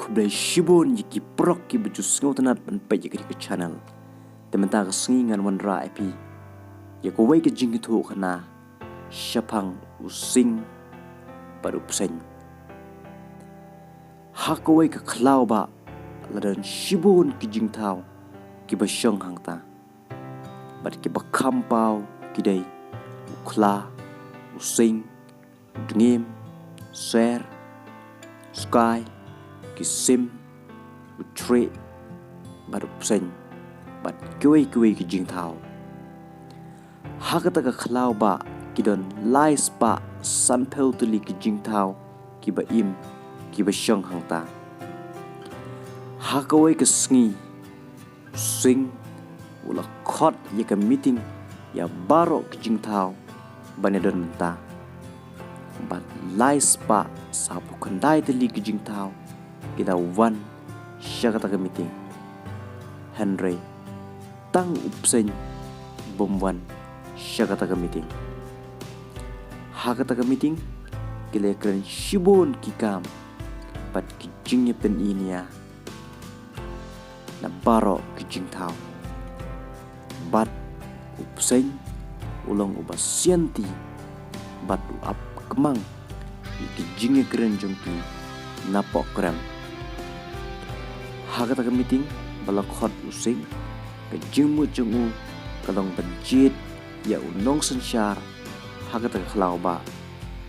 kublai shibon yiki prok ki baju sngau tanat ban pe yiki ke channel tementa ka sngi ngan wan ra epi ya ko wai ke jing thu khana shapang using paru psen ha ko wai ka khlau ba ladan shibon ki jing thau ki ba shong hang ta bat ki ba kham pau ki dai ukhla using dngim share sky kisim utre baru psen bat kuai ki jing thau hakata ka khlau ba kidon lais pa san pheu tuli ki jing thau ki ba im ki ba shong hang ta hakawai ka sngi sing ula khot ye ka meeting ya baro ki jing thau banedon ta bat lais pa sapu khandai tuli ki jing thau kita wan syakata ke meeting Henry tang upsen bomwan syakata ke meeting hakata ke meeting kile keren shibon kikam pat kijingnya pen inia na baro kijing thau bat upsen ulong ubas sianti bat up kemang kijingnya keren jongki napok kram hakata ka meeting balak hot using ka jingmu jungu kalong banjit ya unong sensyar hakata ka khlau ba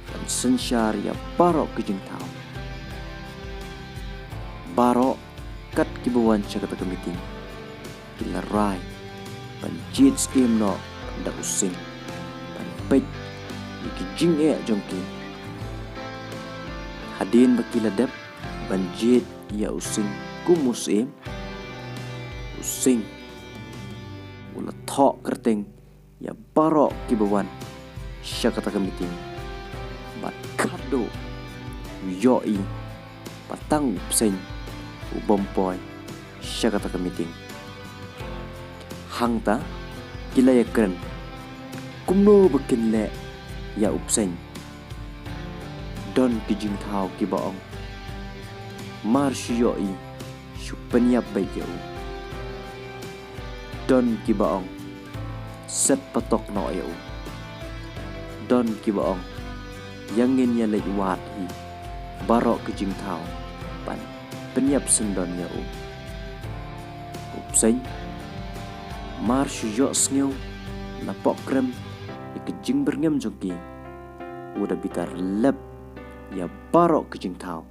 dan sensyar ya baro ke jing thau baro kat kibawan syakata ka meeting kilarai banjit skim no da using ban pej ki jing jongki hadin bakiladap banjit ya using kumusim using ula thok kerteng ya barok kibawan syakata ka meeting bat kado yoi patang upsen ubompoy syakata ka meeting hangta kila ya keren kumno bekin le ya upsen don kijing thau kibaong mar yoi Penyap baik jauh Don kibaong set patok no jauh Don kibaong yang ingin lek wat hi barok ke jing thau pan penyap sendon jauh upseng mar syok sngew napok krem ke jing berngem joki udah bitar lep ya barok ke jing thau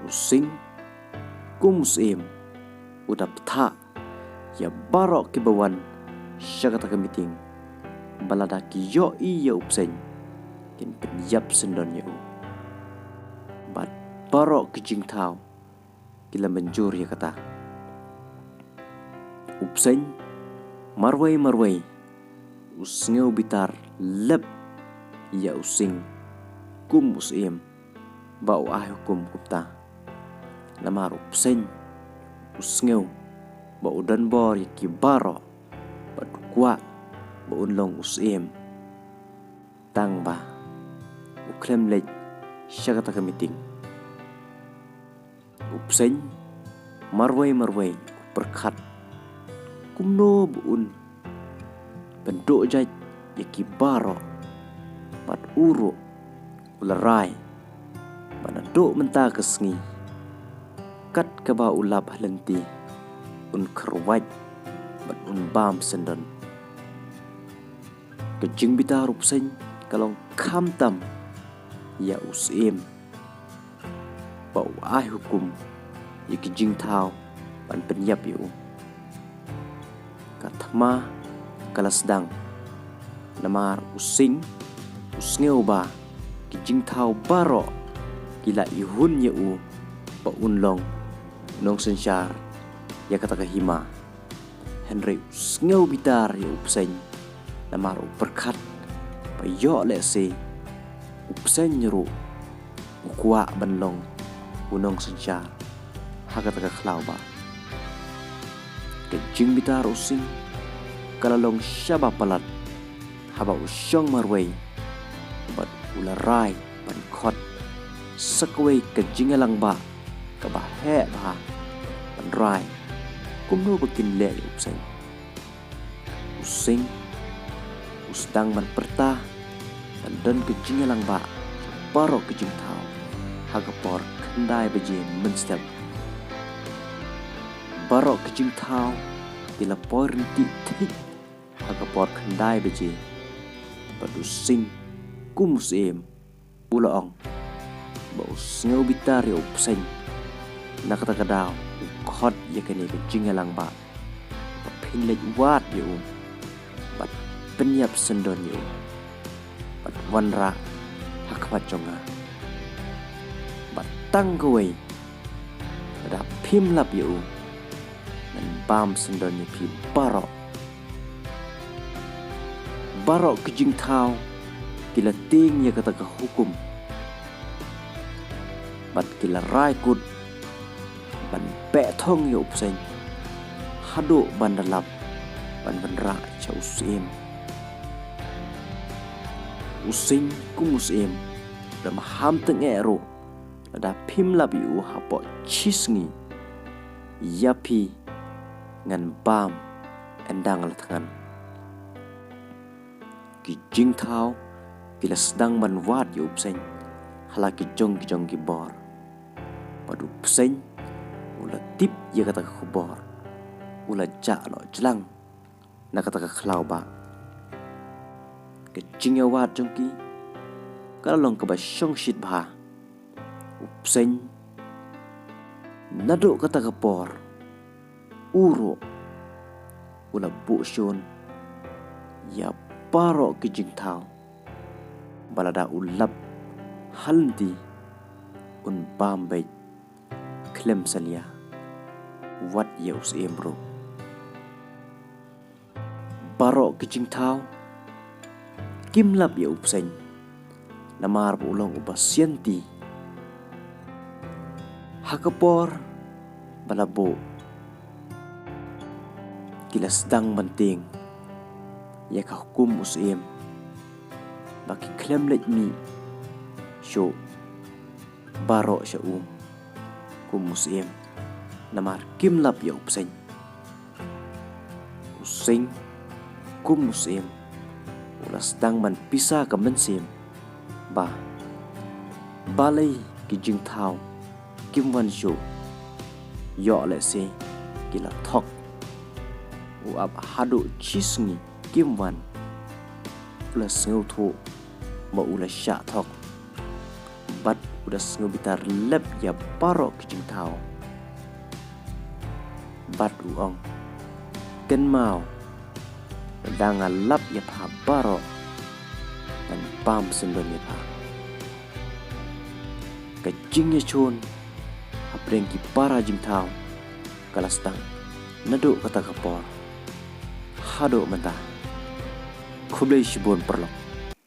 using kumusim udah peta ya barok ke bawan syakata ke meeting balada ki yo iya upsen kin penyap sendon ya bat barok ke jing thau kila menjur ya kata upsen marwai usngeu bitar lep ya using kumusim bau hukum kupta namar upsen usngeu ba udan bor ki baro ba kwa ba unlong usim tang ba uklem lej syakata ka meeting upsen marwai perkhat kumno buun penduk jaj ki baro bat uru ularai banaduk mentah kesngi kat kaba ulap halenti un kerwaj bat un bam sendon kejing bita rupsen kalong kamtam ya usim bau hukum ya kejing thau ban penyap yu katma kalasdang namar using usngeu ba kejing thau baro kila ihun ya pa unlong nong sensyar ya kata kahima Henry usngeu bitar ya upsen namar perkat payo le se upsen nyeru ukwa banlong unong sensyar hakata ka khlau ba kejing bitar using kalalong syaba palat haba usyong marway bat ularai ban khot sakway kejing lang ba kabah bah rai kumno bikin le upseng using usdang man pertah dan kejingnya lang ba barok kejing tau hagapor kendai beje menstep barok kejing tau bila por rinti tik hagapor kendai beje padusing kumusem ulaong bau sngau bitari upseng nakata-kadao khot yakani kejing lang ba pinlek wat yu bat penyap sendon yu bat wanra hakpat jonga bat tanggawai ada pim lap yu dan bam sendon yu pim barok kejing tau kila ting ya kata ke hukum bat kila rai kut ban pe thong yu upseng hado bandalap ban bandra cha using kumusem dam ham teng ero ada pim lap yu hapo chisngi yapi ngan bam endang latangan ki jing thau kila sedang ban wat yu upseng halaki jong ki bor padu upseng ula tip ya kata ke bor ula ja no jelang na kata ke khlau ba kejing ya wat jongki kalong ke ba shong shit ba upseng nado kata ke bor uro ula bu shon ya paro kejing tau balada ulap halndi un bambay klem salia wat ya usem bro baro kejing tau kimlap ya upseng namar ulong ubasianti hakapor balabo kila sedang penting ya ka hukum usem baki klem let mi show baro sya kumusem namar kimlap ya upseng useng kumusem ulas dang man pisa ka mensem ba balai kijing thau kimwan show yo le se kila thok uap hado chisngi kimwan ulas ngau thu ma ulas sya thok bat udah ngebitar lep ya barok kejing tau bat uong ken mau dangan lap ya pa barok dan pam sendon ya pa kejing ya chon hapreng ki para jing tau kalastang nado kata kapor hado mentah kublai shibon perlok